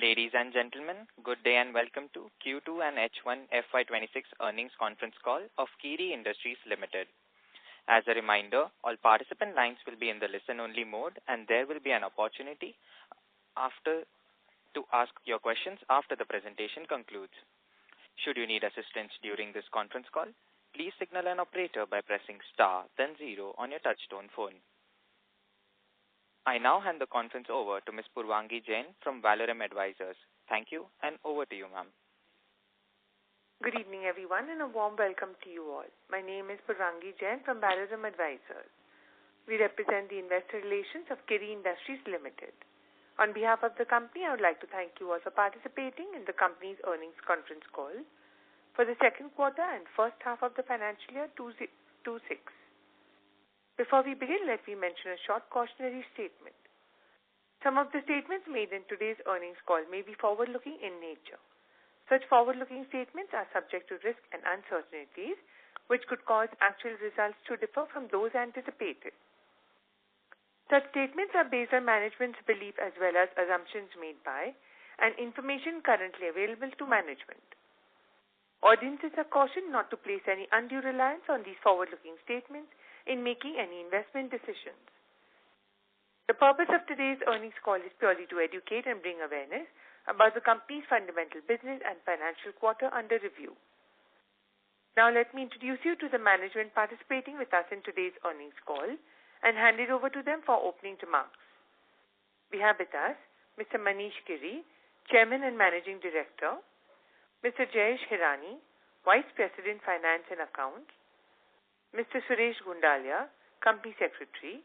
Ladies and gentlemen, good day and welcome to Q2 and H1FY26 earnings conference call of Kiri Industries Limited. As a reminder, all participant lines will be in the listen-only mode and there will be an opportunity to ask your questions after the presentation concludes. Should you need assistance during this conference call, please signal an operator by pressing star then 0 on your touchtone phone. I now hand the conference over to Ms. Purvangi Jain from Valorem Advisors. Thank you, and over to you, ma'am. Good evening, everyone, and a warm welcome to you all. My name is Purvangi Jain from Valorem Advisors. We represent the investor relations of Kiri Industries Limited. On behalf of the company, I would like to thank you all for participating in the company's earnings conference call for the second quarter and first half of the financial year 2026. Before we begin, let me mention a short cautionary statement. Some of the statements made in today's earnings call may be forward-looking in nature. Such forward-looking statements are subject to risks and uncertainties, which could cause actual results to differ from those anticipated. Such statements are based on management's belief as well as assumptions made by and information currently available to management. Audiences are cautioned not to place any undue reliance on these forward-looking statements in making any investment decisions. The purpose of today's earnings call is purely to educate and bring awareness about the company's fundamental business and financial quarter under review. Now let me introduce you to the management participating with us in today's earnings call and hand it over to them for opening remarks. We have with us Mr. Manish Kiri, Chairman and Managing Director, Mr. Jayesh Hirani, Vice President Finance and Accounts, Mr. Suresh Gundalia, Company Secretary,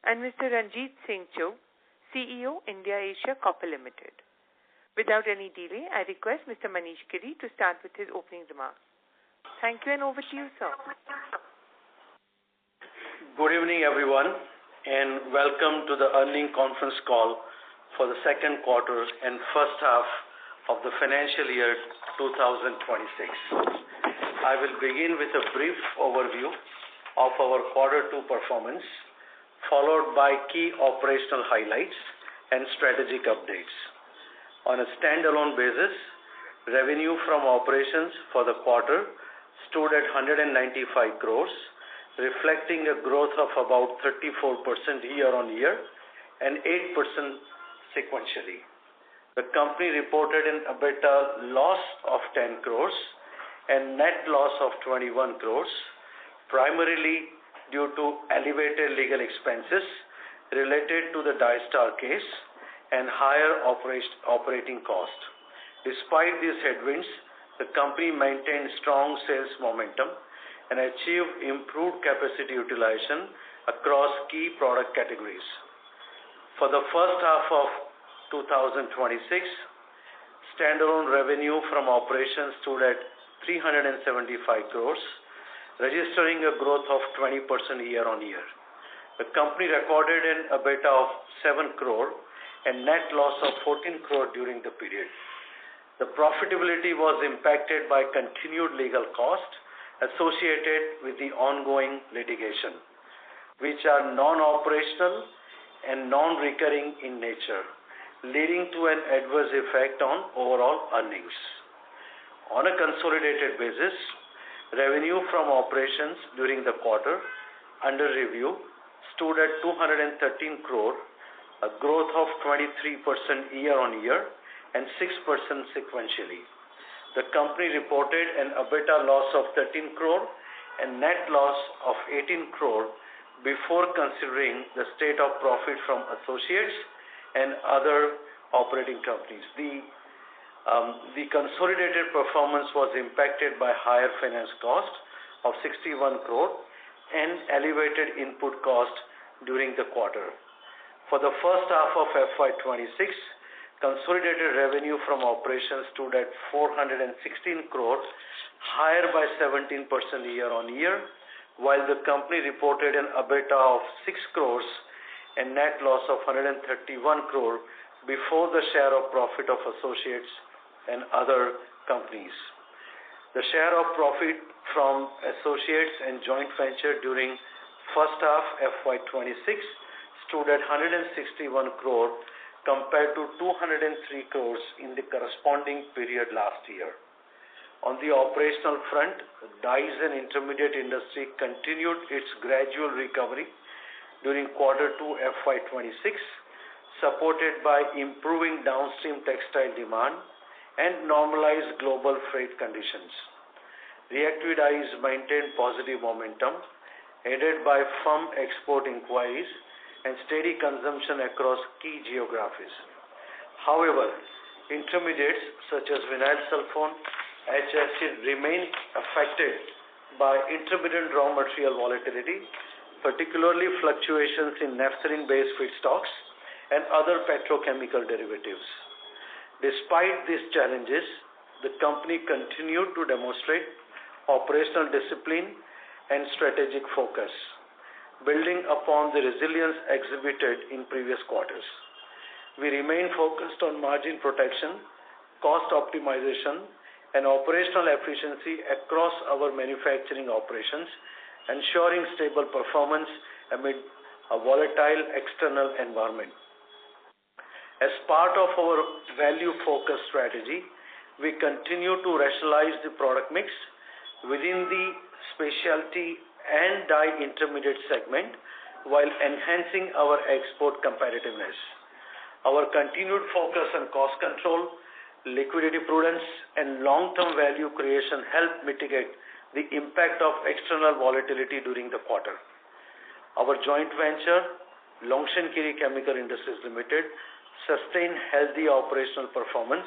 and Mr. Ranjit Singh Chugh, CEO, India Asia Copper Limited. Without any delay, I request Mr. Manish Kiri to start with his opening remarks. Thank you, and over to you, sir. Good evening, everyone, and welcome to the earnings conference call for the second quarter and first half of the financial year 2026. I will begin with a brief overview of our quarter 2 performance, followed by key operational highlights and strategic updates. On a standalone basis, revenue from operations for the quarter stood at 195 crores, reflecting a growth of about 34% year-on-year and 8% sequentially. The company reported an EBITDA loss of 10 crores and net loss of 21 crores, primarily due to elevated legal expenses related to the Dystar case and higher operating cost. Despite these headwinds, the company maintained strong sales momentum and achieved improved capacity utilization across key product categories. For the first half of 2026, standalone revenue from operations stood at 375 crores, registering a growth of 20% year-on-year. The company recorded an EBITDA of 7 crore and net loss of 14 crore during the period. The profitability was impacted by continued legal costs associated with the ongoing litigation, which are non-operational and non-recurring in nature, leading to an adverse effect on overall earnings. On a consolidated basis, revenue from operations during the quarter under review stood at 213 crore, a growth of 23% year-on-year and 6% sequentially. The company reported an EBITDA loss of 13 crore and net loss of 18 crore before considering the state of profit from associates and other operating companies. The consolidated performance was impacted by higher finance cost of 61 crore and elevated input cost during the quarter. For the first half of FY26, consolidated revenue from operations stood at 416 crore, higher by 17% year-on-year, while the company reported an EBITDA of 6 crores and net loss of 131 crore before the share of profit of associates and other companies. The share of profit from associates and joint venture during first half FY26 stood at 161 crore compared to 203 crores in the corresponding period last year. On the operational front, dyes and intermediate industry continued its gradual recovery during Q2 FY26, supported by improving downstream textile demand and normalized global freight conditions. Reactive dyes maintained positive momentum, aided by firm export inquiries and steady consumption across key geographies. However, intermediates such as vinyl sulfone, HFC remain affected by intermittent raw material volatility, particularly fluctuations in naphthalene-based feedstocks and other petrochemical derivatives. Despite these challenges, the company continued to demonstrate operational discipline and strategic focus, building upon the resilience exhibited in previous quarters. We remain focused on margin protection, cost optimization, and operational efficiency across our manufacturing operations, ensuring stable performance amid a volatile external environment. As part of our value-focused strategy, we continue to rationalize the product mix within the specialty and dye intermediate segment while enhancing our export competitiveness. Our continued focus on cost control, liquidity prudence, and long-term value creation helped mitigate the impact of external volatility during the quarter. Our joint venture, Longshan Kiri Chemical Industries Limited, sustained healthy operational performance,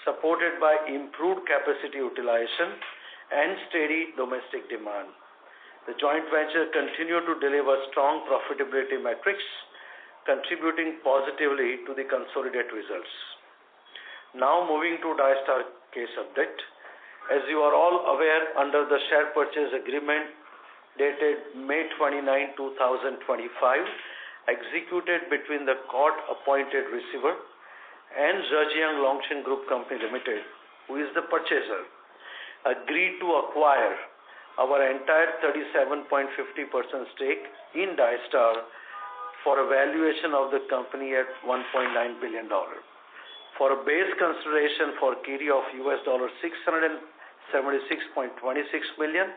supported by improved capacity utilization and steady domestic demand. The joint venture continued to deliver strong profitability metrics, contributing positively to the consolidated results. Now moving to Dystar case update. As you are all aware, under the share purchase agreement dated May 29, 2025, executed between the court-appointed receiver and Zhejiang Longshan Group Company Limited, who is the purchaser, agreed to acquire our entire 37.50% stake in Dystar for a valuation of the company at $1.9 billion. For a base consideration for Kiri of $676.26 million,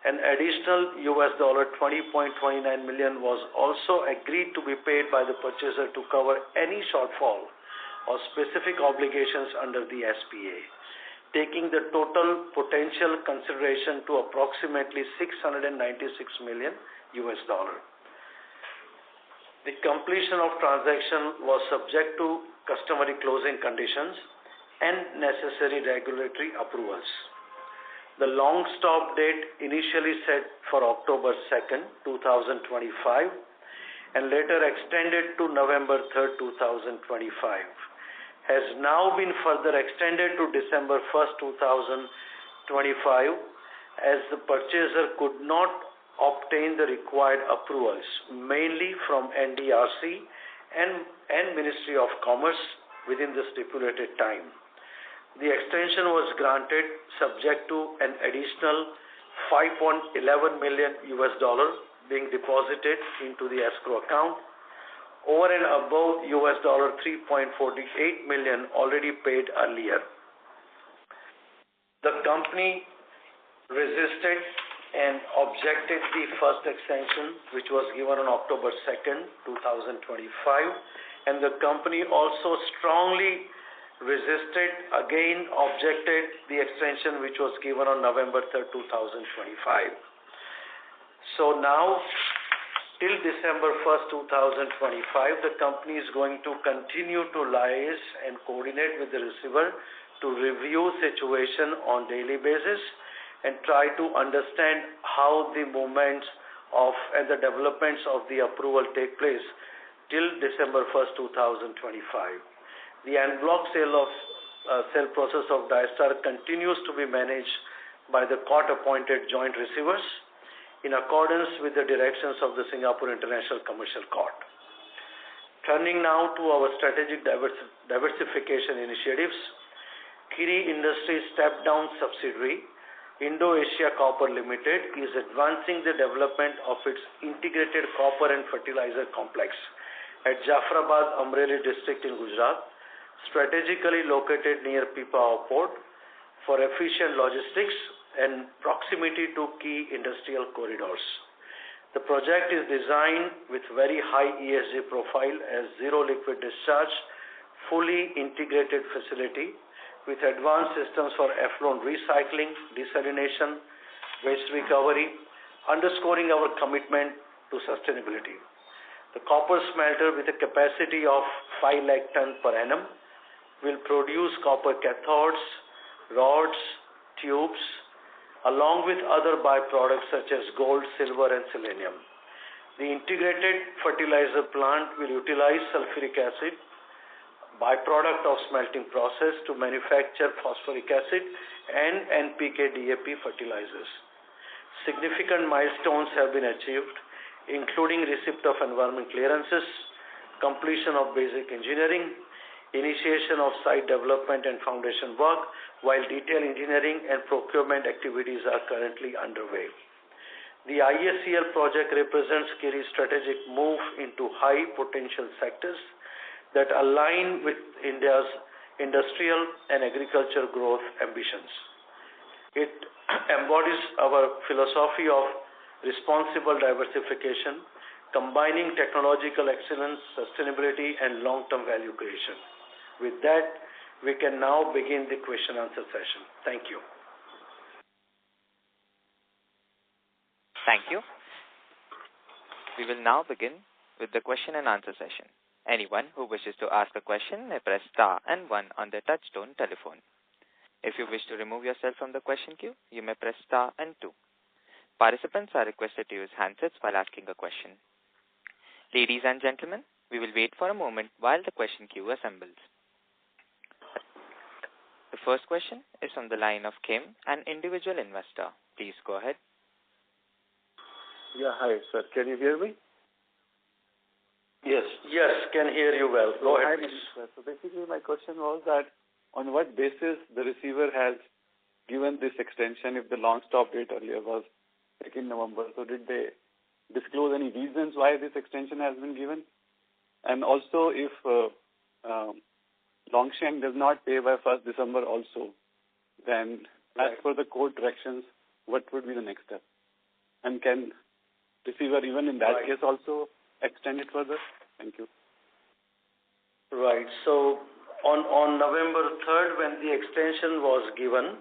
an additional $20.29 million was also agreed to be paid by the purchaser to cover any shortfall or specific obligations under the SPA, taking the total potential consideration to approximately $696 million. The completion of transaction was subject to customary closing conditions and necessary regulatory approvals. The long stop date initially set for October 2nd, 2025 and later extended to November 3rd, 2025 has now been further extended to December 1st, 2025 as the purchaser could not obtain the required approvals, mainly from NDRC and Ministry of Commerce within the stipulated time. The extension was granted subject to an additional $5.11 million being deposited into the escrow account over and above $3.48 million already paid earlier. The company resisted and objected the first extension, which was given on October 2nd, 2025, and the company also strongly resisted, again objected the extension which was given on November 3rd, 2025. So now, till December 1st, 2025, the company is going to continue to liaise and coordinate with the receiver to review situation on daily basis and try to understand how the movements of and the developments of the approval take place till December 1st, 2025. The en bloc sale process of Dystar continues to be managed by the court-appointed joint receivers in accordance with the directions of the Singapore International Commercial Court. Turning now to our strategic diversification initiatives, Kiri Industries step-down subsidiary Indo-Asia Copper Limited is advancing the development of its integrated copper and fertilizer complex at Jafrabad, Amreli district in Gujarat, strategically located near Pipavav port for efficient logistics and proximity to key industrial corridors. The project is designed with very high ESG profile as zero liquid discharge, fully integrated facility with advanced systems for effluent recycling, desalination, waste recovery, underscoring our commitment to sustainability. The copper smelter, with a capacity of 5 lakh ton per annum, will produce copper cathodes, rods, tubes, along with other byproducts such as gold, silver, and selenium. The integrated fertilizer plant will utilize sulfuric acid, byproduct of smelting process, to manufacture phosphoric acid and NPK DAP fertilizers. Significant milestones have been achieved, including receipt of environment clearances, completion of basic engineering, initiation of site development and foundation work, while detailed engineering and procurement activities are currently underway. The ISCL project represents Kiri's strategic move into high potential sectors that align with India's industrial and agriculture growth ambitions. It embodies our philosophy of responsible diversification, combining technological excellence, sustainability, and long-term value creation. With that, we can now begin the question-answer session. Thank you. Thank you. We will now begin with the question and answer session. Anyone who wishes to ask a question may press star and 1 on their touchtone telephone. If you wish to remove yourself from the question queue, you may press star and 2. Participants are requested to use handsets while asking a question. Ladies and gentlemen, we will wait for a moment while the question queue assembles. The first question is on the line of Kim, an individual investor. Please go ahead. Yeah, hi, sir. Can you hear me? Yes, can hear you well. Go ahead, please. So basically my question was that on what basis the receiver has given this extension if the long stop date earlier was 2nd November? So did they disclose any reasons why this extension has been given? And also if Longshan does not pay by 1st December also, then as per the court directions, what would be the next step? And can receiver even in that case also extend it further? Thank you. Right. So on November 3rd, when the extension was given,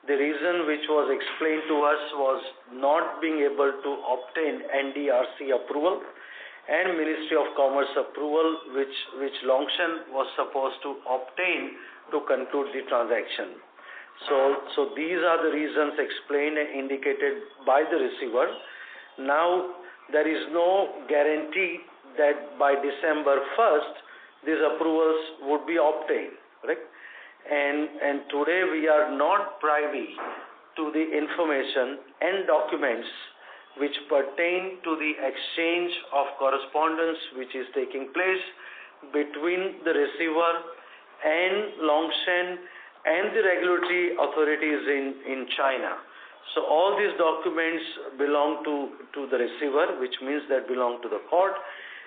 the reason which was explained to us was not being able to obtain NDRC approval and Ministry of Commerce approval, which Longshan was supposed to obtain to conclude the transaction. So these are the reasons explained and indicated by the receiver. Now, there is no guarantee that by December 1st, these approvals would be obtained, correct? And today we are not privy to the information and documents which pertain to the exchange of correspondence which is taking place between the receiver and Longshan and the regulatory authorities in China. So all these documents belong to the receiver, which means that belong to the court,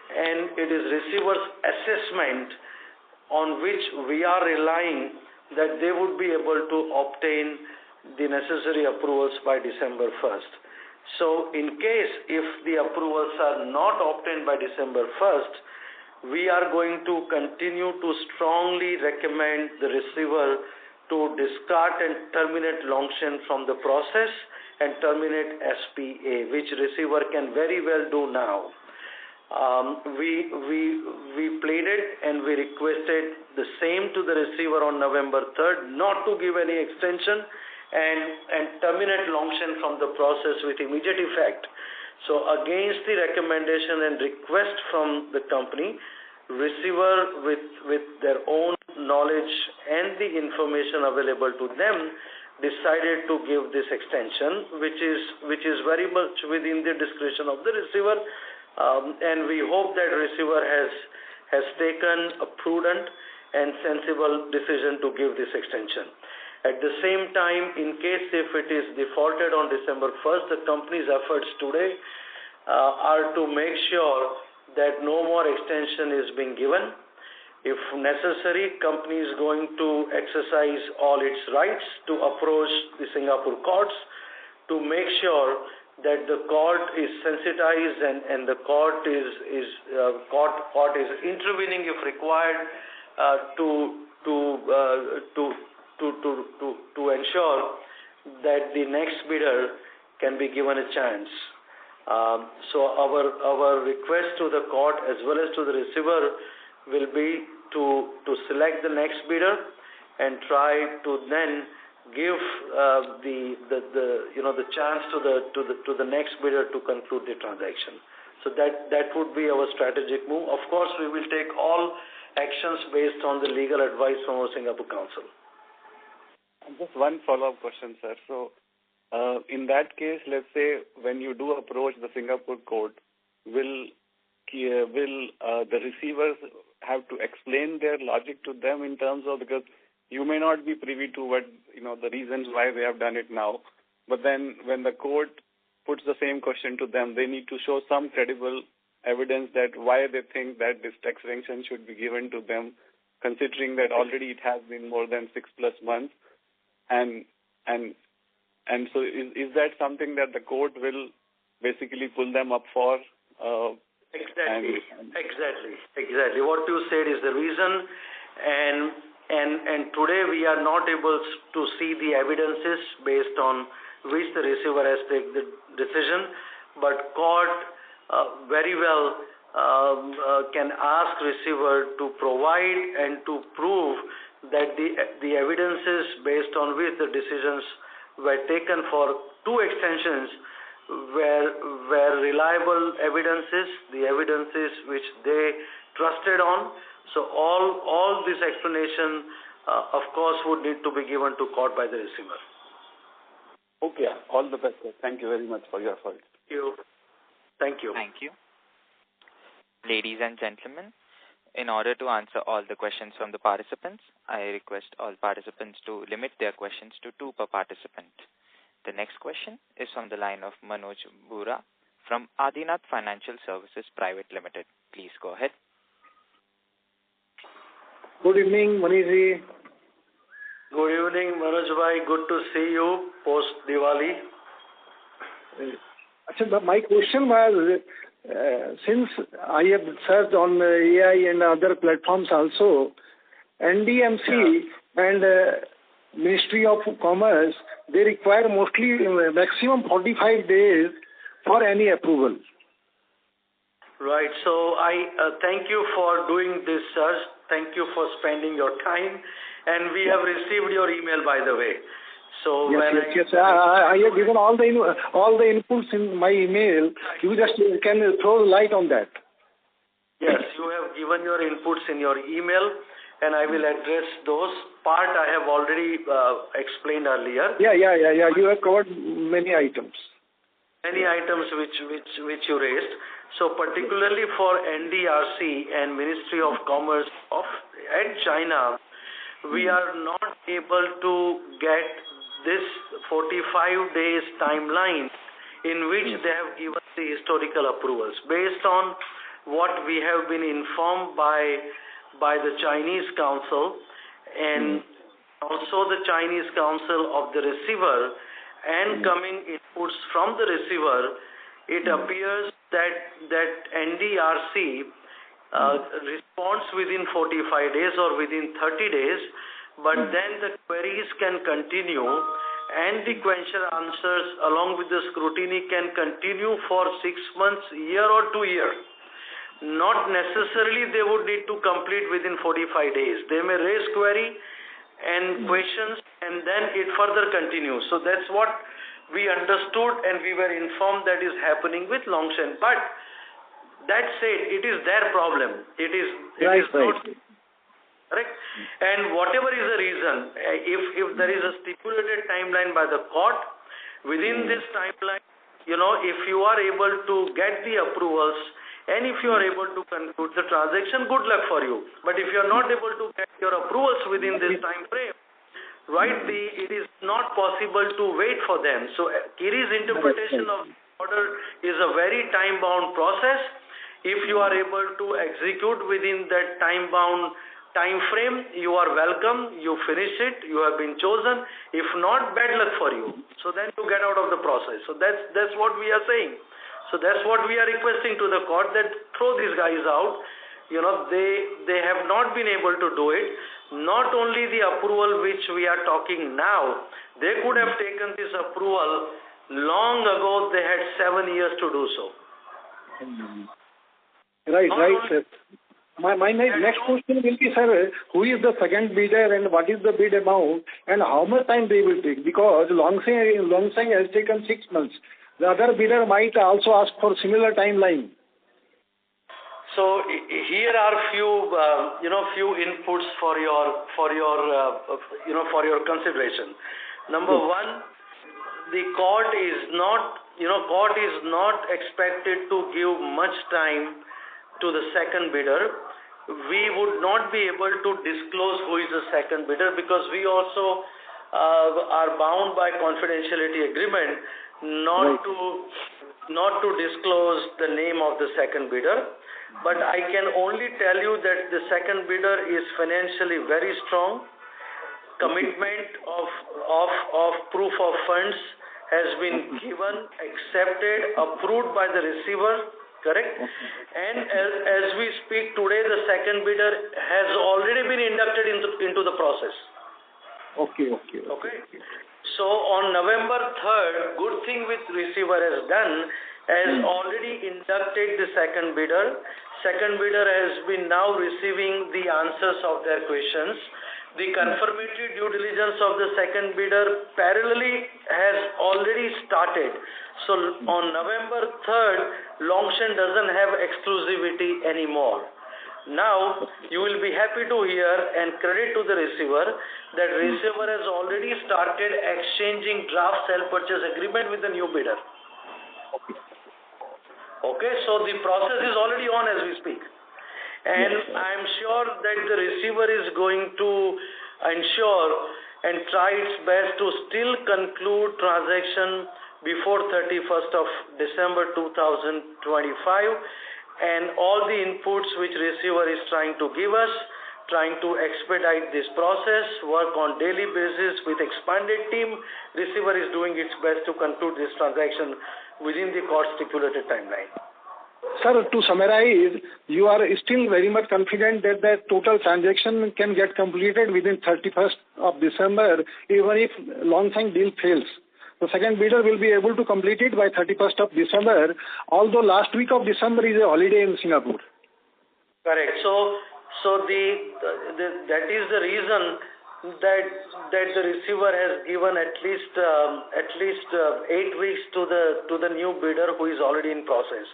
and it is receiver's assessment on which we are relying that they would be able to obtain the necessary approvals by December 1st. So in case if the approvals are not obtained by December 1st, we are going to continue to strongly recommend the receiver to discard and terminate Longshan from the process and terminate SPA, which receiver can very well do now. We pleaded and we requested the same to the receiver on November 3rd, not to give any extension and terminate Longshan from the process with immediate effect. So against the recommendation and request from the company, receiver with their own knowledge and the information available to them decided to give this extension, which is very much within the discretion of the receiver, and we hope that receiver has taken a prudent and sensible decision to give this extension. At the same time, in case if it is defaulted on December 1st, the company's efforts today are to make sure that no more extension is being given. If necessary, company is going to exercise all its rights to approach the Singapore courts to make sure that the court is sensitized and the court is intervening if required to ensure that the next bidder can be given a chance. So our request to the court as well as to the receiver will be to select the next bidder and try to then give the chance to the next bidder to conclude the transaction. So that would be our strategic move. Of course, we will take all actions based on the legal advice from our Singapore Council. Just one follow-up question, sir. So, in that case, let's say when you do approach the Singapore court, will the receivers have to explain their logic to them in terms of, because you may not be privy to what, the reasons why they have done it now, but then when the court puts the same question to them, they need to show some credible evidence that why they think that this tax sanction should be given to them, considering that already it has been more than 6+ months. And so is that something that the court will basically pull them up for? Exactly. What you said is the reason, and today we are not able to see the evidences based on which the receiver has taken the decision, but court very well can ask receiver to provide and to prove that the evidences based on which the decisions were taken for two extensions were reliable evidences, the evidences which they trusted on. So all this explanation, of course, would need to be given to court by the receiver. Okay, all the best, sir. Thank you very much for your efforts. Thank you. Thank you. Ladies and gentlemen, in order to answer all the questions from the participants, I request all participants to limit their questions to 2 per participant. The next question is from the line of Manoj Bura from Adinath Financial Services Private Limited. Please go ahead. Good evening, Manishji. Good evening, Manoj bhai. Good to see you post Diwali. My question was, since I have searched on AI and other platforms also, NDMC and Ministry of Commerce, they require mostly maximum 45 days for any approval. Right. So I thank you for doing this search. Thank you for spending your time. And we have received your email, by the way. So yes. I have given all the inputs in my email. You just can throw light on that. Yes, you have given your inputs in your email, and I will address those. Part I have already explained earlier. Yeah. You have covered many items. Many items which you raised. So particularly for NDRC and Ministry of Commerce at China, we are not able to get this 45 days timeline in which they have given the historical approvals. Based on what we have been informed by the Chinese Council and also the Chinese Council of the receiver and coming inputs from the receiver, it appears that NDRC responds within 45 days or within 30 days, but then the queries can continue and the question answers along with the scrutiny can continue for 6 months, year or 2 years. Not necessarily they would need to complete within 45 days. They may raise query and questions and then it further continues. So that's what we understood and we were informed that is happening with Longshan. But that said, it is their problem. It is not correct. And whatever is the reason, if there is a stipulated timeline by the court, within this timeline, if you are able to get the approvals and if you are able to conclude the transaction, good luck for you. But if you are not able to get your approvals within this time frame, it is not possible to wait for them. So Kiri's interpretation of the order is a very time-bound process. If you are able to execute within that time frame, you are welcome, you finish it, you have been chosen. If not, bad luck for you. So then you get out of the process. So that's what we are saying. So that's what we are requesting to the court, that throw these guys out. They have not been able to do it. Not only the approval which we are talking now, they could have taken this approval long ago. They had 7 years to do so. Right, sir. My next question will be, sir, who is the second bidder and what is the bid amount and how much time they will take? Because Longsang has taken 6 months. The other bidder might also ask for similar timeline. So here are few inputs for your consideration. Number one, the court is not expected to give much time to the second bidder. We would not be able to disclose who is the second bidder because we also are bound by confidentiality agreement not to disclose the name of the second bidder. But I can only tell you that the second bidder is financially very strong. Commitment of proof of funds has been given, accepted, approved by the receiver, correct? And as we speak today, the second bidder has already been inducted into the process. Okay. So on November 3rd, good thing which receiver has done, has already inducted the second bidder. Second bidder has been now receiving the answers of their questions. The confirmatory due diligence of the second bidder parallelly has already started. So on November 3rd, Longshan doesn't have exclusivity anymore. Now, you will be happy to hear and credit to the receiver that receiver has already started exchanging draft sale purchase agreement with the new bidder. Okay, so the process is already on as we speak. And I am sure that the receiver is going to ensure and try its best to still conclude transaction before 31st of December 2025. And all the inputs which receiver is trying to give us, trying to expedite this process, work on daily basis with expanded team, receiver is doing its best to conclude this transaction within the court stipulated timeline. Sir, to summarize, you are still very much confident that the total transaction can get completed within 31st of December, even if Longsang deal fails. The second bidder will be able to complete it by 31st of December, although last week of December is a holiday in Singapore. Correct. So that is the reason that the receiver has given at least 8 weeks to the new bidder who is already in process.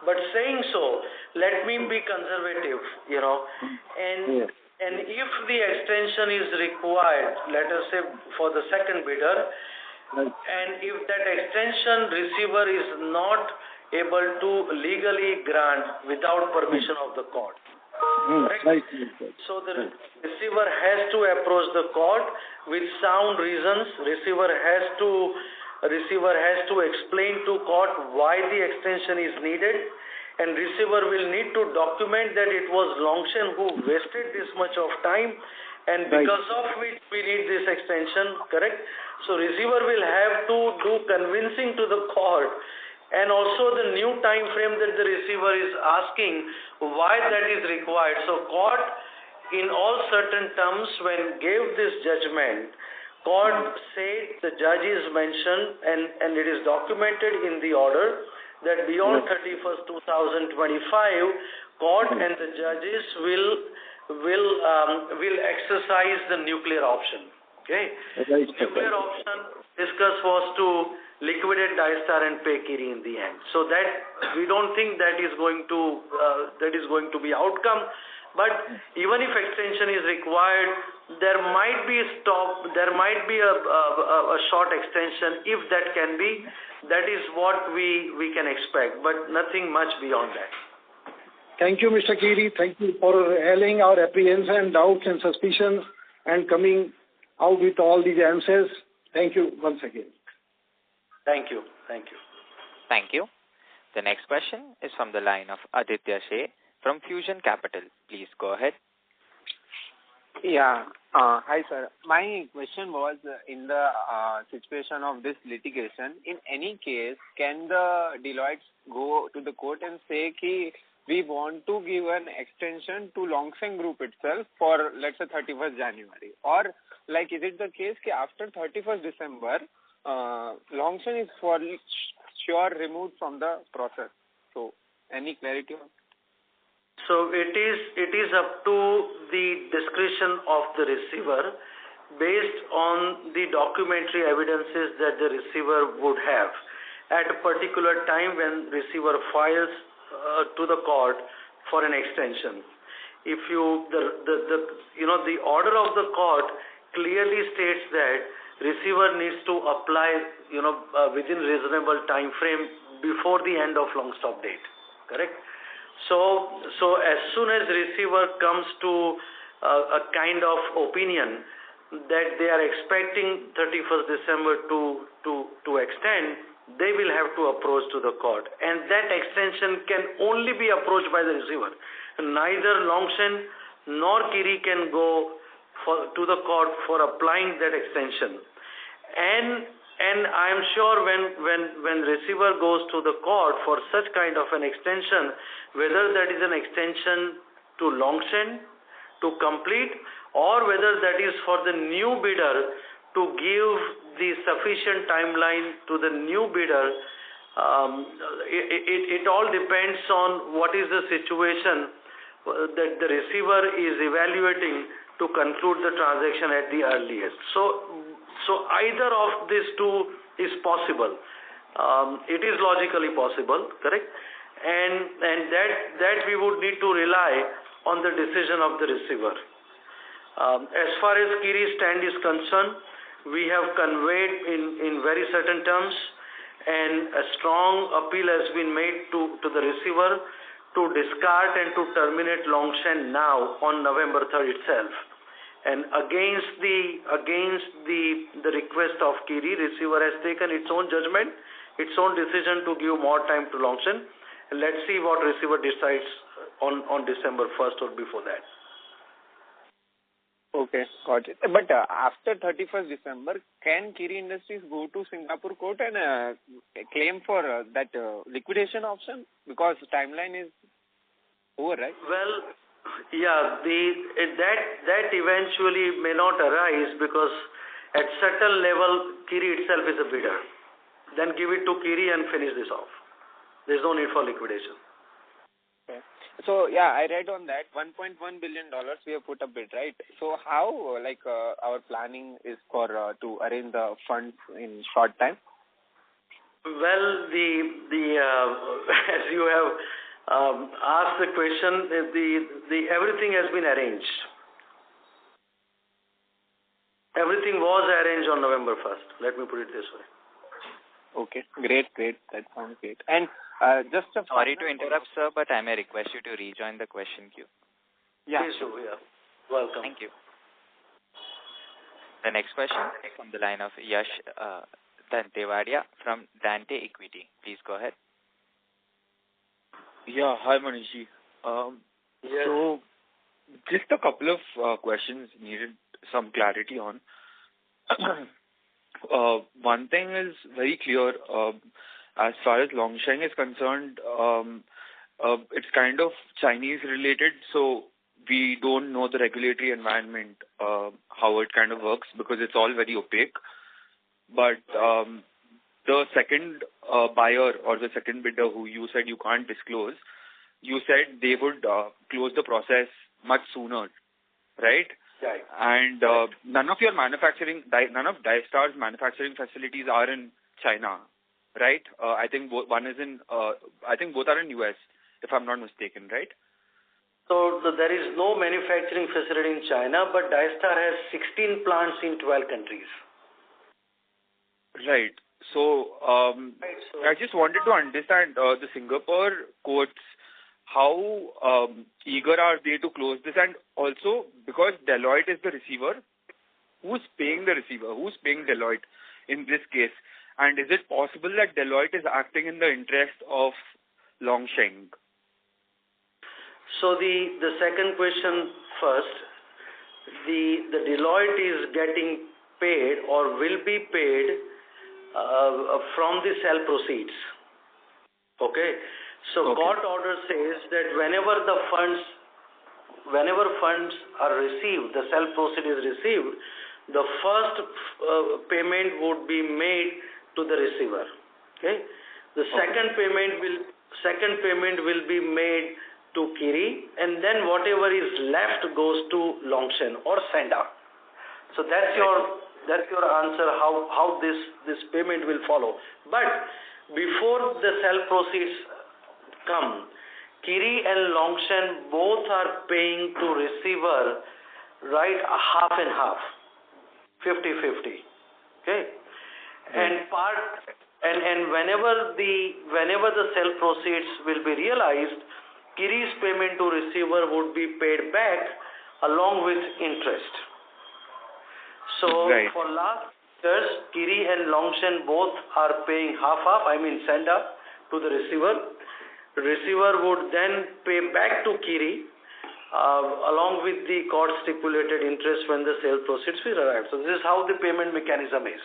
But saying so, let me be conservative, and if the extension is required, let us say for the second bidder, and if that extension receiver is not able to legally grant without permission of the court. Right. So the receiver has to approach the court with sound reasons. Receiver has to explain to court why the extension is needed, and receiver will need to document that it was Longshan who wasted this much of time, and because of which we need this extension, correct? So receiver will have to do convincing to the court, and also the new time frame that the receiver is asking, why that is required. So court, in all certain terms, when gave this judgment, court said, the judges mentioned, and it is documented in the order, that beyond 31st 2025, court and the judges will exercise the nuclear option. Okay, nuclear option discussed was to liquidate Dystar and pay Kiri in the end. So that we don't think that is going to be outcome. But even if extension is required, there might be a short extension. If that can be, that is what we can expect, but nothing much beyond that. Thank you, Mr. Kiri. Thank you for allaying our apprehension, doubts and suspicions and coming out with all these answers. Thank you once again. Thank you. Thank you. Thank you. The next question is from the line of Aditya Shea from Fusion Capital. Please go ahead. Yeah. Hi, sir. My question was in the situation of this litigation. In any case, can the Deloitte go to the court and say that we want to give an extension to Longshan Group itself for, let's say, 31st January? Or, like, is it the case that after 31st December, Longshan is for sure removed from the process? So, any clarity on? So it is up to the discretion of the receiver based on the documentary evidences that the receiver would have at a particular time when receiver files to the court for an extension. If the order of the court clearly states that receiver needs to apply within reasonable time frame before the end of long stop date, correct? So as soon as receiver comes to a kind of opinion that they are expecting 31st December to extend, they will have to approach to the court, and that extension can only be approached by the receiver. Neither Longshan nor Kiri can go to the court for applying that extension. And I am sure when receiver goes to the court for such kind of an extension, whether that is an extension to Longshan to complete, or whether that is for the new bidder to give the sufficient timeline to the new bidder, it all depends on what is the situation that the receiver is evaluating to conclude the transaction at the earliest. So either of these two is possible. It is logically possible, correct? And that we would need to rely on the decision of the receiver. As far as Kiri's stand is concerned, we have conveyed in very certain terms, and a strong appeal has been made to the receiver to discard and to terminate Longshan now on November 3rd itself. And against the request of Kiri, receiver has taken its own judgment, its own decision to give more time to Longshan. And let's see what receiver decides on December 1st or before that. Okay, got it. But after 31st December, can Kiri Industries go to Singapore court and claim for that liquidation option? Because timeline is over, right? Well, yeah, that eventually may not arise, because at certain level, Kiri itself is a bidder. Then give it to Kiri and finish this off. There's no need for liquidation. Okay. So, yeah, I read on that $1.1 billion we have put a bid, right? So how, our planning is for to arrange the funds in short time? Well, as you have asked the question, everything has been arranged. Everything was arranged on November 1st. Let me put it this way. Okay, great. That sounds great. And just a sorry to interrupt, sir, but I may request you to rejoin the question queue. Yeah, sure. Yeah. Welcome. Thank you. The next question is from the line of Yash Dantewadia from Dante Equity. Please go ahead. Yeah, hi Manishji. Yes. So, just a couple of questions needed some clarity on. One thing is very clear. As far as Longshan is concerned, it's kind of Chinese related, so we don't know the regulatory environment, how it kind of works, because it's all very opaque. But the second buyer or the second bidder who you said you can't disclose, you said they would close the process much sooner, right? Right. And none of Dystar's manufacturing facilities are in China, right? I think both are in US, if I'm not mistaken, right? So there is no manufacturing facility in China, but Dystar has 16 plants in 12 countries. Right. So, I just wanted to understand the Singapore courts, how eager are they to close this? And also, because Deloitte is the receiver, who's paying the receiver? Who's paying Deloitte in this case? And is it possible that Deloitte is acting in the interest of Longsheng? So the second question first. The Deloitte is getting paid or will be paid from the sale proceeds. Okay. So court order says that whenever funds are received, the sale proceed is received, the first payment would be made to the receiver. Okay. The second payment will be made to Kiri, and then whatever is left goes to Longshan or Senda. So that's your answer how this payment will follow. But before the sale proceeds come, Kiri and Longshan both are paying to receiver, right, half and half, 50-50. Okay, and whenever the sale proceeds will be realized, Kiri's payment to receiver would be paid back along with interest. So for last years, Kiri and Longshan both are paying half, I mean Senda, to the receiver. The receiver would then pay back to Kiri along with the court stipulated interest when the sale proceeds will arrive. So this is how the payment mechanism is.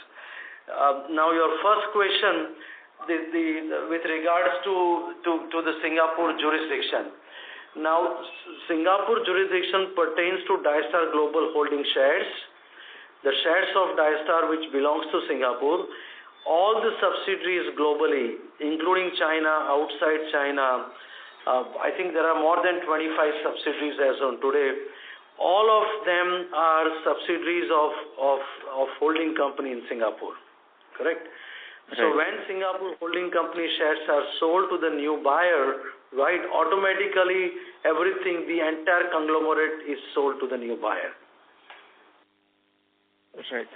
Now your first question, with regards to the Singapore jurisdiction. Now Singapore jurisdiction pertains to Dystar Global Holding shares, the shares of Dystar which belongs to Singapore. All the subsidiaries globally, including China, outside China, I think there are more than 25 subsidiaries as on today. All of them are subsidiaries of holding company in Singapore, correct? Right. So when Singapore holding company shares are sold to the new buyer, right, automatically everything, the entire conglomerate is sold to the new buyer. That's right.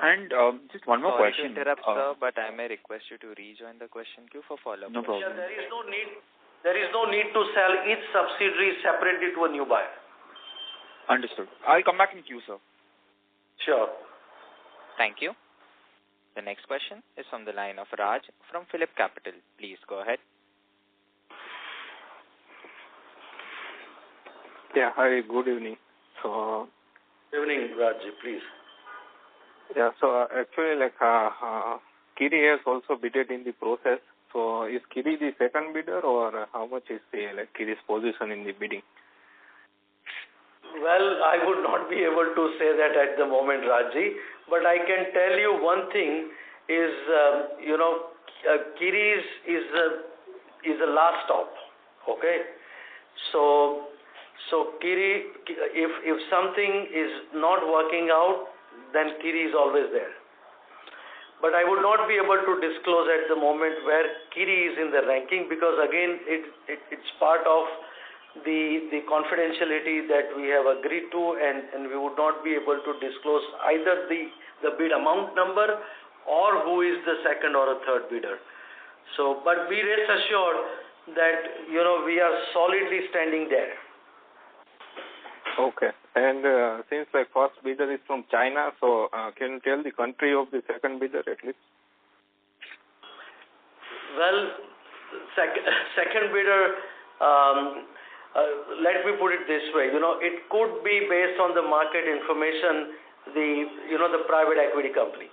And just one more question. Sorry to interrupt, sir, but I may request you to rejoin the question queue for follow-up. No problem. Yeah, there is no need to sell each subsidiary separately to a new buyer. Understood. I'll come back in queue, sir. Sure. Thank you. The next question is from the line of Raj from Phillip Capital. Please go ahead. Yeah, hi, good evening. Evening, Raj, please. Yeah, so actually, Kiri has also bidded in the process. So is Kiri the second bidder, or how much is Kiri's position in the bidding? Well, I would not be able to say that at the moment, Raji, but I can tell you one thing is, Kiri is the last stop, okay? So Kiri, if something is not working out, then Kiri is always there. But I would not be able to disclose at the moment where Kiri is in the ranking, because again, it's part of the confidentiality that we have agreed to, and we would not be able to disclose either the bid amount number or who is the second or a third bidder. So, but be rest assured that, we are solidly standing there. Okay. And since first bidder is from China, so can you tell the country of the second bidder at least? Well, second bidder, let me put it this way, it could be based on the market information, the private equity company.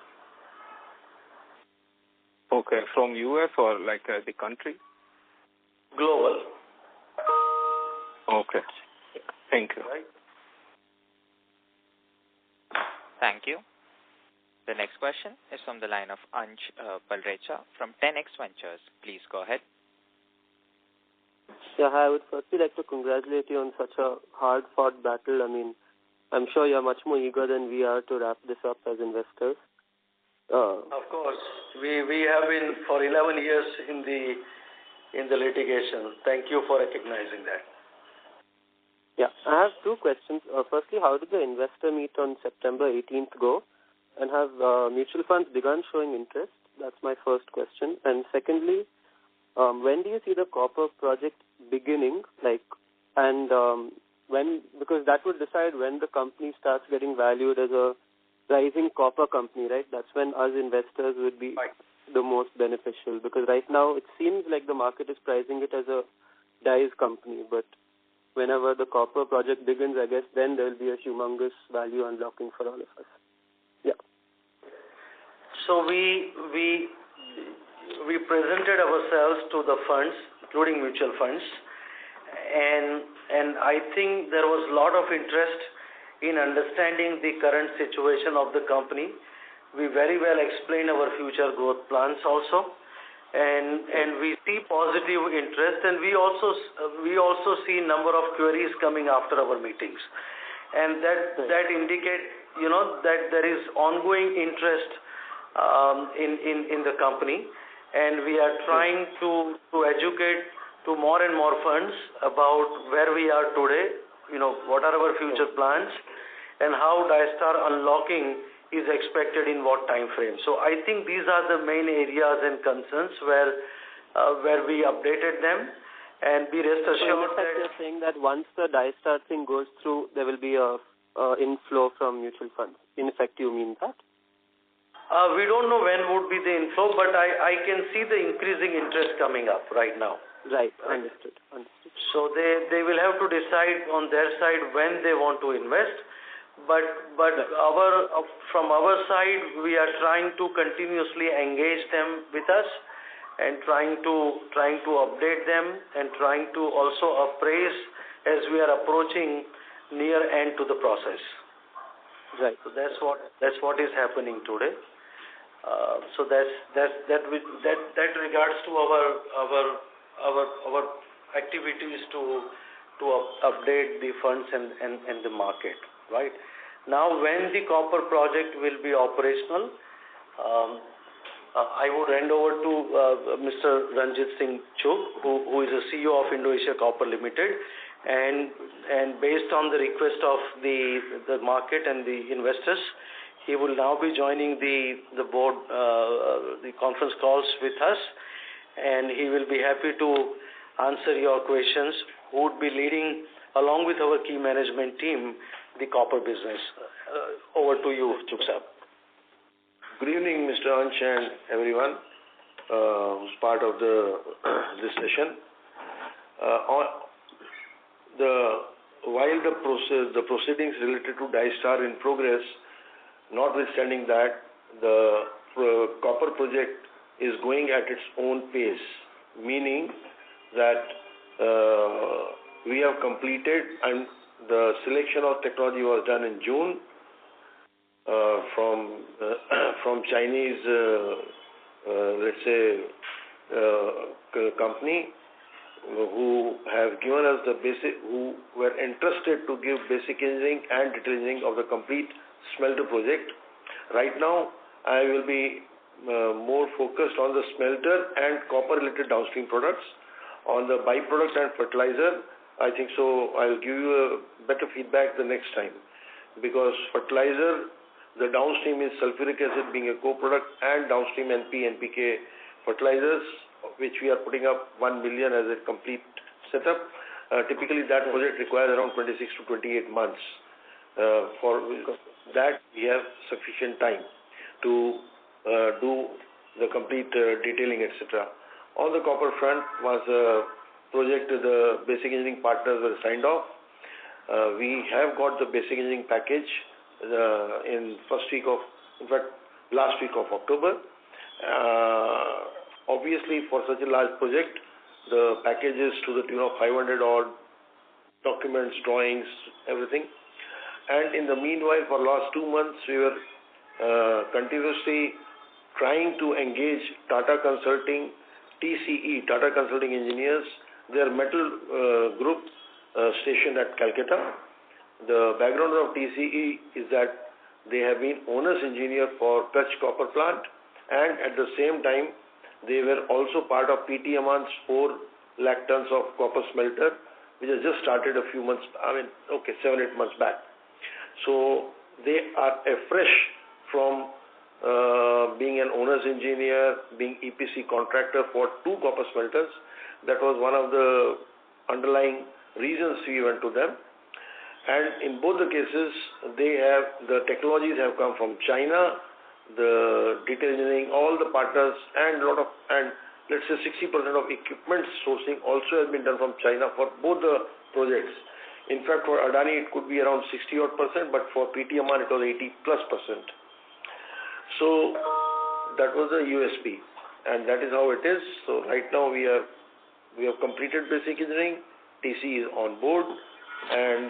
Okay, from US or the country? Global. Okay. Thank you. Right. Thank you. The next question is from the line of Ansh Palrecha from 10X Ventures. Please go ahead. Yeah, hi. I would firstly like to congratulate you on such a hard-fought battle. I mean, I'm sure you're much more eager than we are to wrap this up as investors. Of course. We have been for 11 years in the litigation. Thank you for recognizing that. Yeah, I have two questions. Firstly, how did the investor meet on September 18th go? And have mutual funds begun showing interest? That's my first question. And secondly, when do you see the copper project beginning? Because that would decide when the company starts getting valued as a rising copper company, right? That's when us investors would be the most beneficial? Because right now it seems like the market is pricing it as a dies company, but whenever the copper project begins, I guess then there will be a humongous value unlocking for all of us. Yeah. So we presented ourselves to the funds, including mutual funds, and I think there was a lot of interest in understanding the current situation of the company. We very well explained our future growth plans also, and we see positive interest, and we also see number of queries coming after our meetings, and that indicate that there is ongoing interest in the company, and we are trying to educate to more and more funds about where we are today, what are our future plans, and how Dystar unlocking is expected in what time frame. So I think these are the main areas and concerns where we updated them, and be rest assured that you're saying that once the Dystar thing goes through, there will be a inflow from mutual funds. In effect, you mean that? We don't know when would be the inflow, but I can see the increasing interest coming up right now. Right, understood. So they will have to decide on their side when they want to invest. But from our side, we are trying to continuously engage them with us, and trying to update them, and trying to also appraise as we are approaching near end to the process. Right. So that's what is happening today. So that regards to our activities to update the funds and the market. Right now, when the copper project will be operational, I would hand over to Mr. Ranjit Singh Chugh, who is the CEO of Indo-Asia Copper Limited, and based on the request of the market and the investors, he will now be joining the board, the conference calls with us, and he will be happy to answer your questions, who would be leading along with our key management team the copper business. Over to you, Chugh sir. Good evening, Mr. Ansh and everyone who's part of this session. While the proceedings related to Dystar in progress, notwithstanding that, the copper project is going at its own pace, meaning that we have completed, and the selection of technology was done in June from Chinese, let's say, company who have given us who were interested to give basic engineering and detail engineering of the complete smelter project. Right now, I will be more focused on the smelter and copper-related downstream products. On the byproduct and fertilizer, I think so I'll give you a better feedback the next time, because fertilizer, the downstream is sulfuric acid being a co-product, and downstream NP, NPK fertilizers, which we are putting up 1 million as a complete setup. Typically that project requires around 26 to 28 months. For that we have sufficient time to do the complete detailing, etc. On the copper front, was a project the basic engineering partners were signed off. We have got the basic engineering package in last week of October. Obviously, for such a large project, the package is to the tune of 500 odd documents, drawings, everything. And in the meanwhile, for last 2 months, we were continuously trying to engage Tata Consulting, TCE, Tata Consulting Engineers, their metal group stationed at Calcutta. The background of TCE is that they have been owner's engineer for Kutch copper plant, and at the same time, they were also part of PT Aman's 4 lakh tons of copper smelter, which has just started a few months, 7-8 months back. So they are afresh from being an owner's engineer, being EPC contractor for 2 copper smelters. That was one of the underlying reasons we went to them. And in both the cases, the technologies have come from China, the detail engineering, all the partners, and let's say 60% of equipment sourcing also has been done from China for both the projects. In fact, for Adani it could be around 60-odd%, but for PTMR it was 80+%. So that was the USP, and that is how it is. So right now we have completed basic engineering, TC is on board, and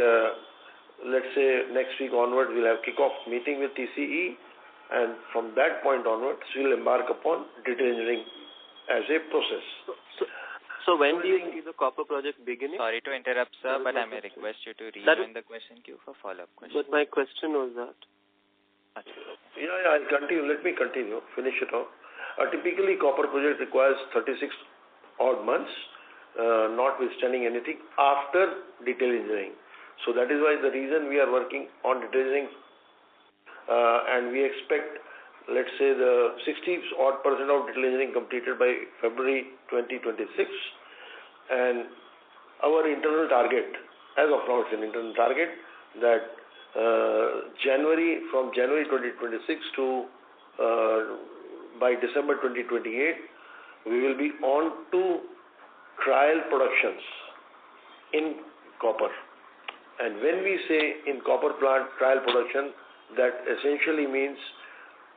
let's say next week onwards we'll have kickoff meeting with TCE, and from that point onwards we'll embark upon detail engineering as a process. So when do you see the copper project beginning? Sorry to interrupt, sir, but I may request you to rejoin the question queue for follow-up questions. But my question was that. Yeah, I'll continue. Let me continue. Finish it off. Typically, copper project requires 36 odd months, notwithstanding anything after detail engineering. So that is why the reason we are working on detail engineering, and we expect, let's say, the 60-odd% of detail engineering completed by February 2026, and our internal target, as of now it's an internal target, that from January 2026 to by December 2028, we will be on to trial productions in copper. And when we say in copper plant trial production, that essentially means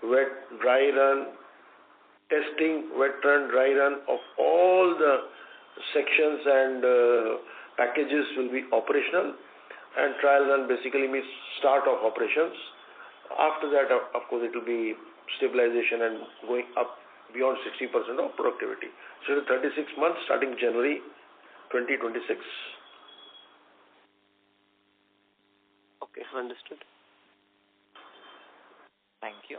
wet, dry run, testing, wet run, dry run of all the sections and packages will be operational, and trial run basically means start of operations. After that, of course, it will be stabilization and going up beyond 60% of productivity. So it's 36 months starting January 2026. Okay, understood. Thank you.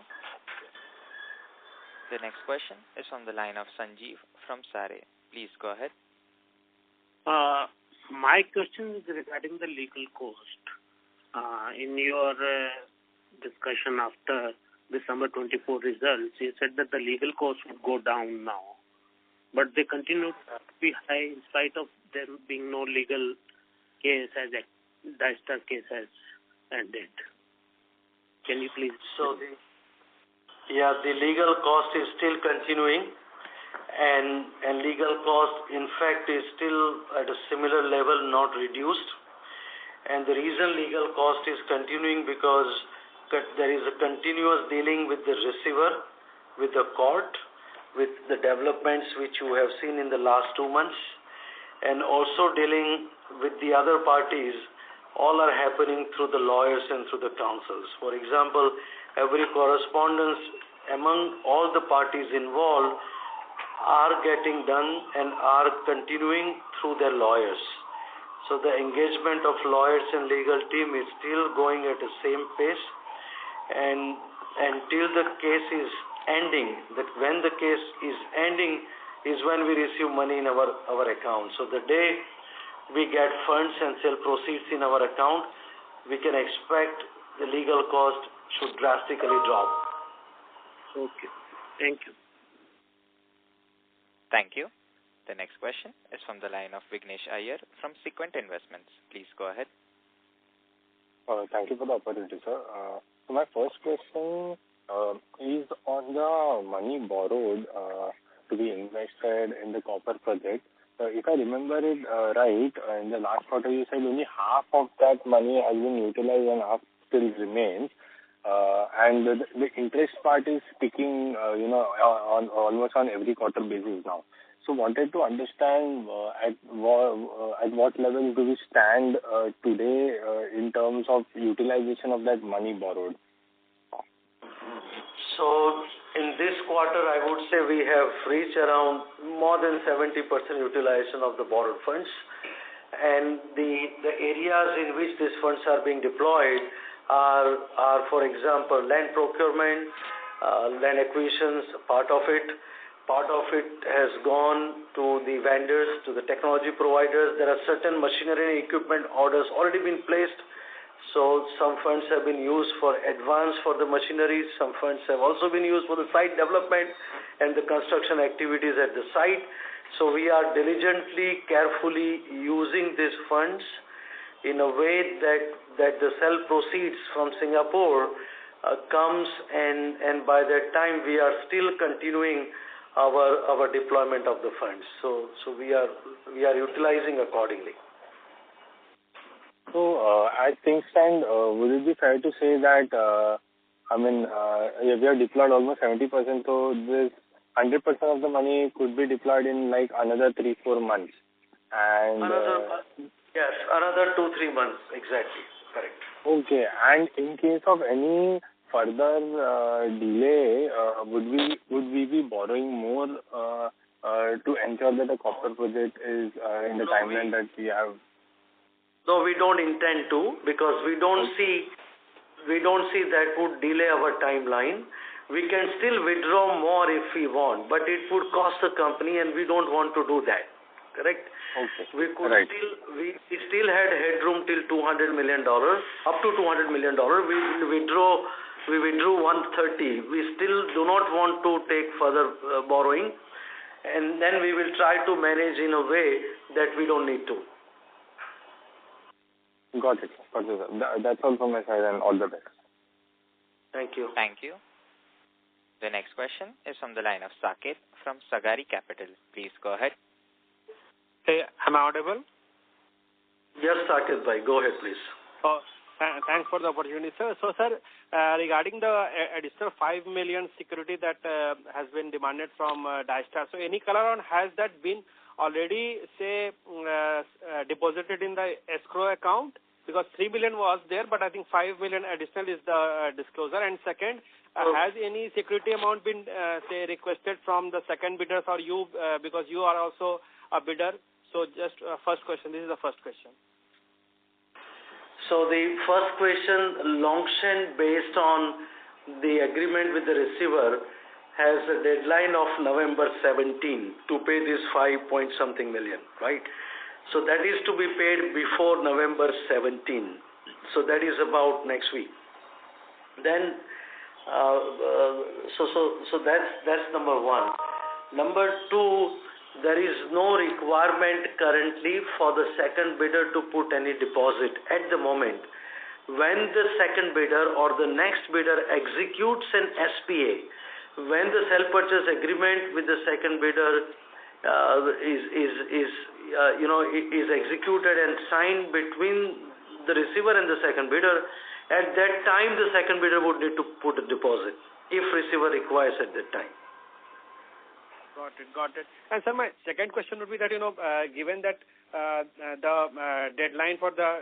The next question is on the line of Sanjeev from SARE. Please go ahead. My question is regarding the legal cost. In your discussion after December 24 results, you said that the legal costs would go down now, but they continue to be high in spite of there being no legal case as the Daistar case has ended. Can you please? So the legal cost is still continuing, and legal cost in fact is still at a similar level, not reduced. And the reason legal cost is continuing because there is a continuous dealing with the receiver, with the court, with the developments which you have seen in the last 2 months, and also dealing with the other parties. All are happening through the lawyers and through the counsels. For example, every correspondence among all the parties involved are getting done and are continuing through their lawyers. So the engagement of lawyers and legal team is still going at the same pace, and until the case is ending, that when the case is ending is when we receive money in our account. So the day we get funds and sale proceeds in our account, we can expect the legal cost should drastically drop. Okay. Thank you. Thank you. The next question is from the line of Vignesh Iyer from Sequent Investments. Please go ahead. Thank you for the opportunity, sir. So my first question is on the money borrowed to be invested in the copper project. If I remember it right, in the last quarter you said only half of that money has been utilized and half still remains. And the interest part is sticking, on almost on every quarter basis now. So wanted to understand at what level do we stand today in terms of utilization of that money borrowed? So in this quarter, I would say we have reached around more than 70% utilization of the borrowed funds. And the areas in which these funds are being deployed are for example, land procurement, land acquisitions, part of it. Part of it has gone to the vendors, to the technology providers. There are certain machinery and equipment orders already been placed. So some funds have been used for advance for the machinery. Some funds have also been used for the site development and the construction activities at the site. So we are diligently, carefully using these funds in a way that the sale proceeds from Singapore comes, and by that time we are still continuing our deployment of the funds. So we are utilizing accordingly. So as things stand, would it be fair to say that we have deployed almost 70%, so this 100% of the money could be deployed in like another 3-4 months, and another 2-3 months, exactly, correct. Okay, and in case of any further delay, would we be borrowing more to ensure that the copper project is in the timeline that we have? No, we don't intend to, because we don't see that would delay our timeline. We can still withdraw more if we want, but it would cost the company, and we don't want to do that. Correct? Okay. We still had headroom till $200 million, up to $200 million. We withdrew 130. We still do not want to take further borrowing, and then we will try to manage in a way that we don't need to. Got it. That's all from my side, and all the best. Thank you. Thank you. The next question is from the line of Saket from Sagari Capital. Please go ahead. Hey, am I audible? Yes, Saket bhai, go ahead, please. Thanks for the opportunity, sir. So, sir, regarding the additional 5 million security that has been demanded from Dystar, so any color on, has that been already, say, deposited in the escrow account? Because 3 million was there, but I think 5 million additional is the disclosure. And second, has any security amount been, say, requested from the second bidders or you, because you are also a bidder? So just first question, this is the first question. So the first question, Longshan, based on the agreement with the receiver, has a deadline of November 17 to pay this 5-point-something million, right? So that is to be paid before November 17. So that is about next week. Then, so that's number one. Number two, there is no requirement currently for the second bidder to put any deposit at the moment. When the second bidder or the next bidder executes an SPA, when the sell purchase agreement with the second bidder is executed and signed between the receiver and the second bidder, at that time the second bidder would need to put a deposit if receiver requires at that time. Got it. And sir, my second question would be that, given that the deadline for the,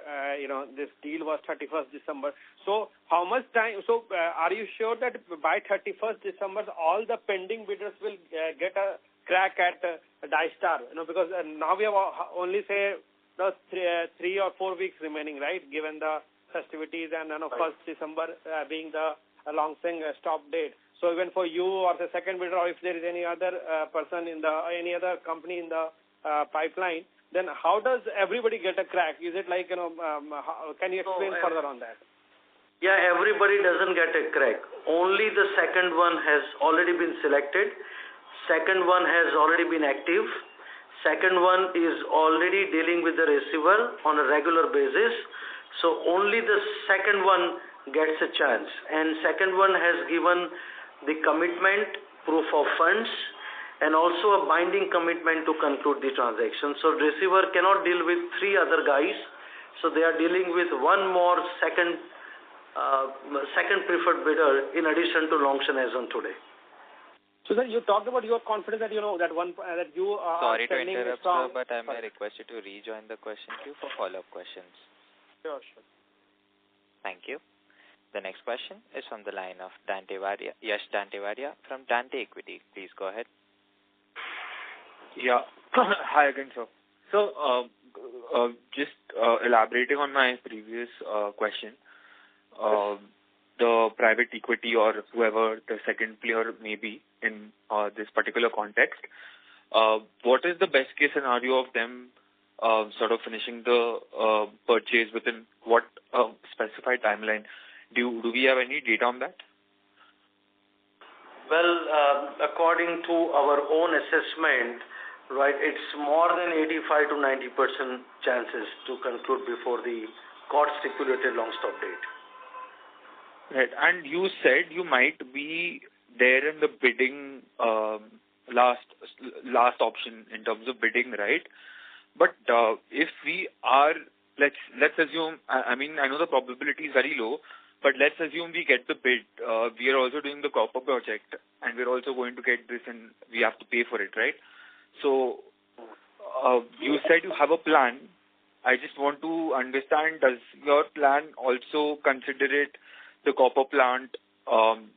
this deal was 31st December, so how much time, so are you sure that by 31st December, all the pending bidders will get a crack at Dystar? Because now we have only, say, 3 or 4 weeks remaining, right, given the festivities and 1st December being the Longshan stop date. So even for you or the second bidder, or if there is any other person in the, any other company in the pipeline, then how does everybody get a crack? Is it like, can you explain further on that? Yeah, everybody doesn't get a crack. Only the second one has already been selected. Second one has already been active. Second one is already dealing with the receiver on a regular basis. So only the second one gets a chance. And second one has given the commitment, proof of funds, and also a binding commitment to conclude the transaction. So receiver cannot deal with 3 other guys. So they are dealing with one more second preferred bidder in addition to Longshan as on today. So then you talked about your confidence that that you are. Sorry to interrupt, sir, but I may request you to rejoin the question queue for follow-up questions. Sure. Thank you. The next question is from the line of Yash Dantewadia from Dante Equity. Please go ahead. Yeah. Hi again, sir. So, just elaborating on my previous question, the private equity or whoever the second player may be in this particular context, what is the best case scenario of them sort of finishing the purchase within what specified timeline? Do we have any data on that? Well, according to our own assessment, right, it's more than 85 to 90% chances to conclude before the court stipulated long stop date. Right. And you said you might be there in the bidding last option in terms of bidding, right? But if we are, let's assume, I mean, I know the probability is very low, but let's assume we get the bid. We are also doing the copper project, and we're also going to get this, and we have to pay for it, right? So you said you have a plan. I just want to understand, does your plan also consider it the copper plant and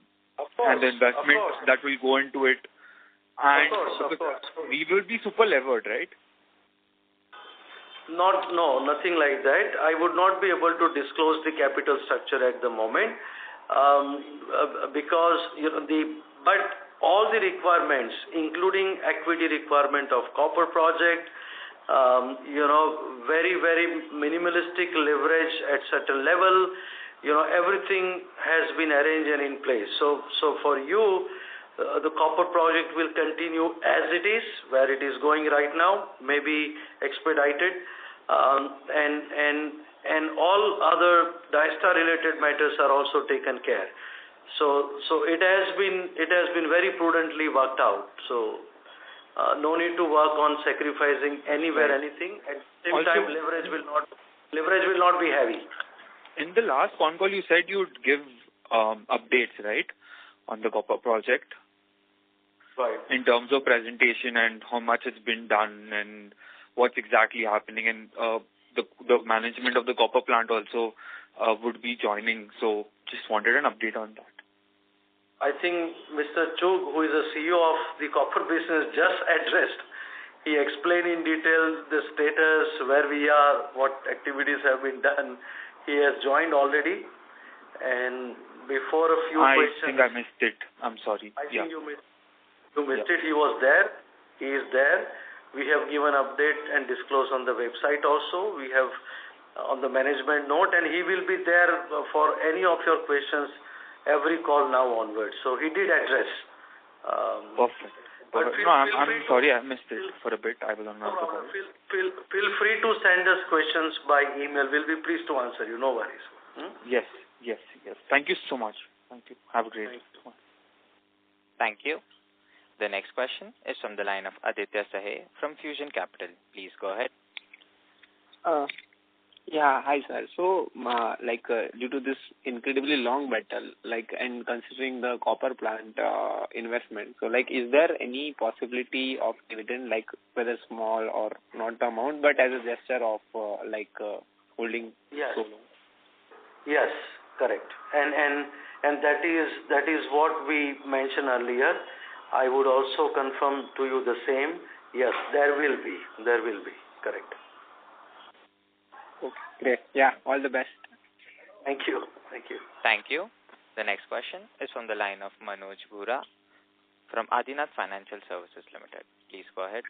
the investment that will go into it? And of course. We will be super levered, right? No, nothing like that. I would not be able to disclose the capital structure at the moment because but all the requirements, including equity requirement of copper project, very, very minimalistic leverage at certain level, everything has been arranged and in place. So for you, the copper project will continue as it is, where it is going right now, maybe expedited, and all other Dystar related matters are also taken care. So it has been very prudently worked out. So no need to work on sacrificing anywhere anything. At the same also, time, leverage will not be heavy. In the last phone call, you said you'd give updates, right, on the copper project? Right. In terms of presentation and how much it's been done and what's exactly happening, and the management of the copper plant also would be joining. So just wanted an update on that. I think Mr. Chug, who is the CEO of the copper business, just addressed. He explained in detail the status, where we are, what activities have been done. He has joined already. And before a few questions... I think I missed it. I'm sorry. I think you missed it. He was there. He is there. We have given update and disclosed on the website also. We have on the management note, and he will be there for any of your questions every call now onwards. So he did address. Perfect. I'm sorry, I missed it for a bit. I was on another call. Feel free to send us questions by email. We'll be pleased to answer you. No worries. Yes. Thank you so much. Thank you. Have a great day. Thank you. The next question is from the line of Aditya Sahay from Fusion Capital. Please go ahead. Yeah, hi sir. So, due to this incredibly long battle, and considering the copper plant investment, so is there any possibility of dividend, whether small or not the amount, but as a gesture of holding so long? Yes, correct. And that is what we mentioned earlier. I would also confirm to you the same. Yes, there will be. Correct. Okay, great. Yeah, all the best. Thank you. Thank you. The next question is from the line of Manoj Bhura from Adinath Financial Services Limited. Please go ahead.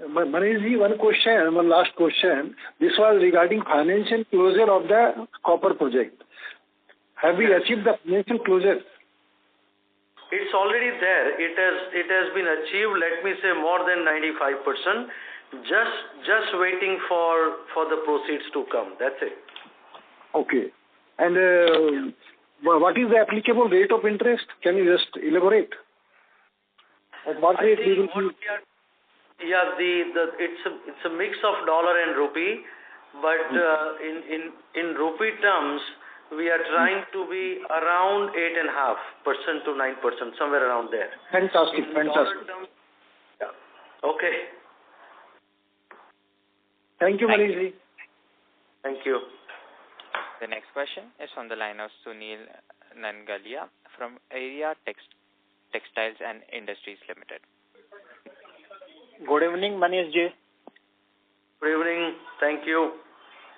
Manojji, one last question. This was regarding financial closure of the copper project. Have we achieved the financial closure? It's already there. It has been achieved, let me say, more than 95%. Just waiting for the proceeds to come. That's it. Okay. And what is the applicable rate of interest? Can you just elaborate? At what rate we will see? Yeah, it's a mix of dollar and rupee, but in rupee terms, we are trying to be around 8.5% to 9%, somewhere around there. Fantastic. Yeah. Okay. Thank you, Manojji. Thank you. The next question is on the line of Sunil Nangalia from Area Textiles and Industries Limited. Good evening, Manojji. Good evening. Thank you.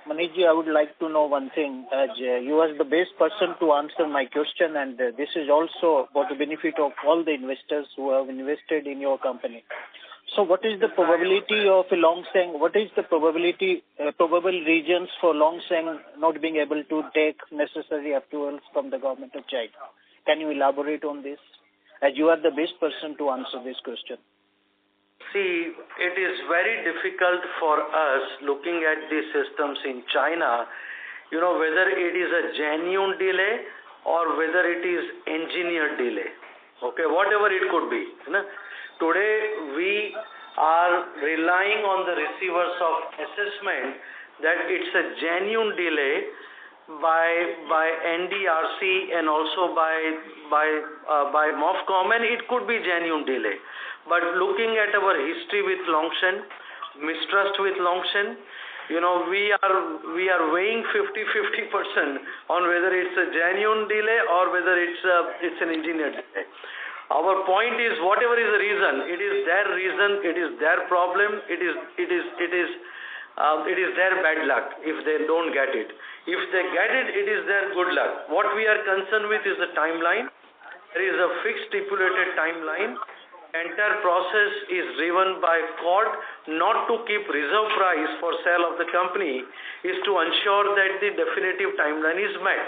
Manojji, I would like to know one thing. As you are the best person to answer my question, and this is also for the benefit of all the investors who have invested in your company. So what is the probability of Longshan? What is the probable reasons for Longshan not being able to take necessary approvals from the government of China? Can you elaborate on this? As you are the best person to answer this question. See, it is very difficult for us looking at the systems in China, whether it is a genuine delay or whether it is engineered delay. Okay, whatever it could be. Today we are relying on the receivers of assessment that it's a genuine delay by NDRC and also by MOFCOM, and it could be genuine delay. But looking at our history with Longshan, mistrust with Longshan, we are weighing 50% on whether it's a genuine delay or whether it's an engineered delay. Our point is, whatever is the reason, it is their problem, it is their bad luck if they don't get it. If they get it, it is their good luck. What we are concerned with is the timeline. There is a fixed stipulated timeline. Entire process is driven by court not to keep reserve price for sale of the company, is to ensure that the definitive timeline is met.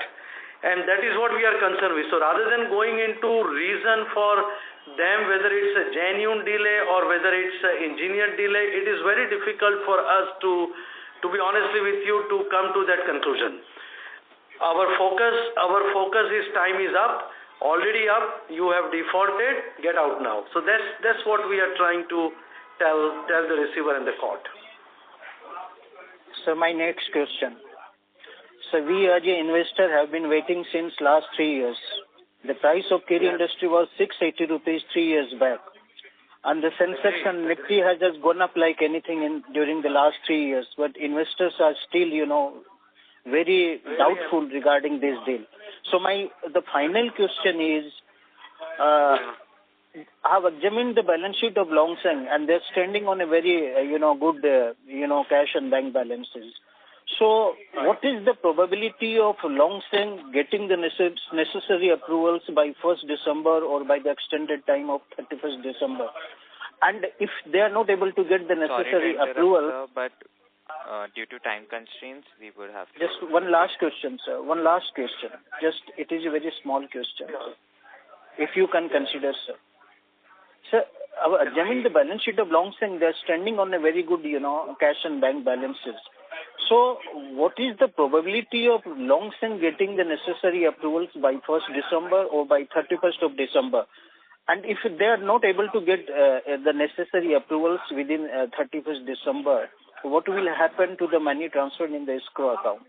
And that is what we are concerned with. So rather than going into reason for them, whether it's a genuine delay or whether it's an engineered delay, it is very difficult for us to be honestly with you, to come to that conclusion. Our focus is time is up, already up, you have defaulted, get out now. So that's what we are trying to tell the receiver and the court. So my next question. So we as an investor have been waiting since last 3 years. The price of Kiri industry was 680 rupees 3 years back. And the Sensex and Nifty has just gone up like anything during the last 3 years. But investors are still, very doubtful regarding this deal. So the final question is, I have examined the balance sheet of Longshan and they're standing on a very, good, cash and bank balances. So what is the probability of Longshan getting the necessary approvals by 1st December or by the extended time of 31st December? And if they are not able to get the necessary approval... But due to time constraints, we would have to... Just one last question, sir. One last question. It is a very small question. If you can consider, sir. Sir, examining the balance sheet of Longshan, they are standing on a very good, cash and bank balances. So, what is the probability of Longshan getting the necessary approvals by 1st December or by 31st of December? And if they are not able to get the necessary approvals within 31st December, what will happen to the money transferred in the escrow account?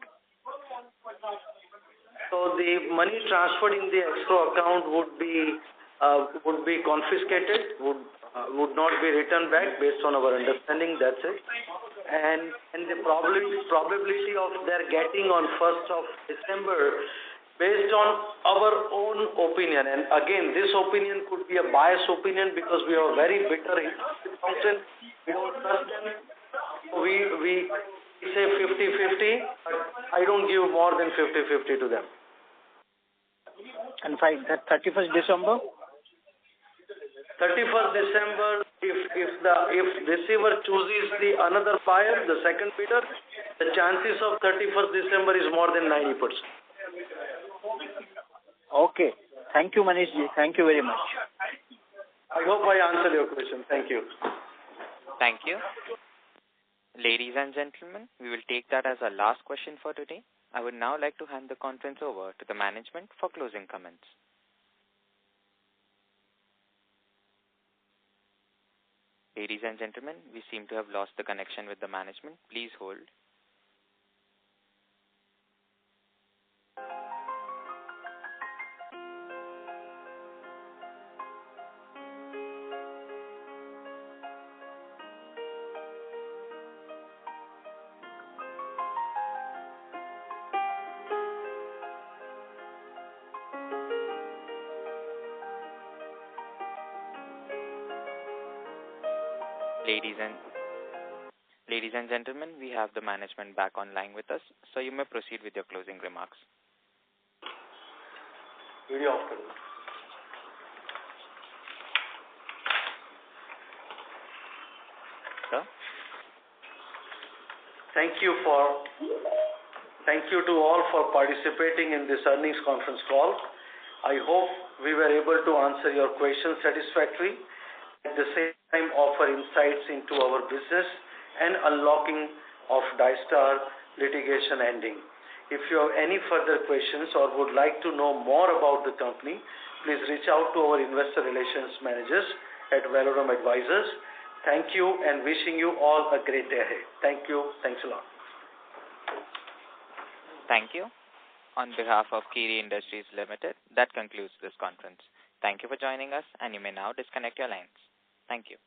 So, the money transferred in the escrow account would be confiscated, would not be returned back based on our understanding, that's it. And the probability of their getting on 1st of December based on our own opinion. And again, this opinion could be a biased opinion because we are very bitter function. We don't trust them. We say 50-50, but I don't give more than 50-50 to them. And by 31st December? 31st December, if receiver chooses another buyer, the second bidder, the chances of 31st December is more than 90%. Okay. Thank you, Manish ji. Thank you very much. I hope I answered your question. Thank you. Thank you. Ladies and gentlemen, we will take that as our last question for today. I would now like to hand the conference over to the management for closing comments. Ladies and gentlemen, we seem to have lost the connection with the management. Please hold. Ladies and gentlemen, we have the management back online with us, so you may proceed with your closing remarks. Video off. Sir? Thank you to all for participating in this earnings conference call. I hope we were able to answer your questions satisfactorily, at the same time offer insights into our business and unlocking of Dystar litigation ending. If you have any further questions or would like to know more about the company, please reach out to our investor relations managers at Valorum Advisors. Thank you and wishing you all a great day ahead. Thank you. Thanks a lot. Thank you. On behalf of Kiri Industries Limited, that concludes this conference. Thank you for joining us, and you may now disconnect your lines. Thank you.